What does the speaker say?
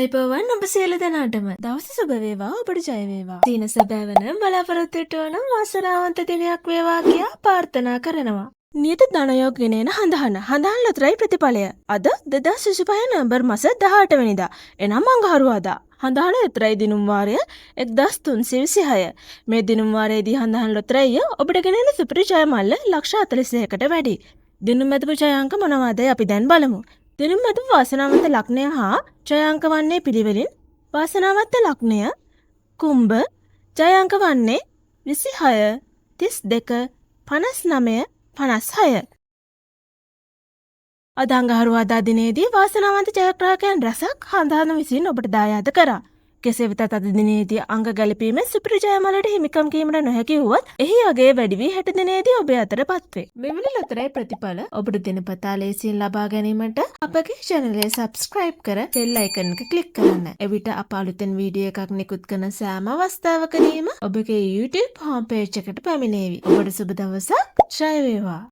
අයිබෝවන් ඔබ සියලු දෙනාටම දවස සුබ වේවා ඔබට ජය වේවා. දින සැබෑවන බලාපොරොත්තු වන වාසනාවන්ත දිනයක් වේවා කියා ප්‍රාර්ථනා කරනවා. නියත ධනයෝග ගෙනෙන හඳහන් ලොතරැයි ප්‍රතිඵලය අද 2025 නොවැම්බර් මාස 18 වෙනිදා එනම් අඟහරුවාදා. හඳහන් ලොතරැයි දිනුම් වාරය 1326. මේ දිනුම් වාරයේදී හඳහන් ලොතරැයි ඔබට ගෙනෙන සුපිරි ජය මල්ල ලක්ෂ 41කට වැඩි. දිනුම් මැදපු ජය අංක මොනවාදයි අපි දැන් බලමු. දිනුම් මැදපු වාසනාවන්ත ලග්නය හා ජය අංක වන්නේ පිළිවෙලින් වාසනාවන්ත ලග්නය කුම්භ ජය අංක වන්නේ 26 32 59 56. අද අඟහරුවාදා දිනේදී වාසනාවන්ත ජයග්‍රාහකයන් රැසක් හඳහන විසින් ඔබට දායාද කරා. කෙසේ වෙතත් අද දිනේදී අංග ගැලපීමෙන් සුපිරි ජයමලට හිමිකම් කීමට නොහැකි වුවත් එහි අගය වැඩි වී හෙට දිනේදී ඔබ අතරපත් වේ. මෙවැනි ලොතරැයි ප්‍රතිඵල ඔබට දිනපතා ලේසියෙන් ලබා ගැනීමට අපගේ channel එක subscribe කර bell icon එක click කරන්න. එවිට අප අලුතෙන් වීඩියෝ එකක් නිකුත් කරන සෑම අවස්ථාවකදීම ඔබගේ YouTube home page එකට පැමිණේවි. ඔබට සුබ දවසක්. ජය වේවා.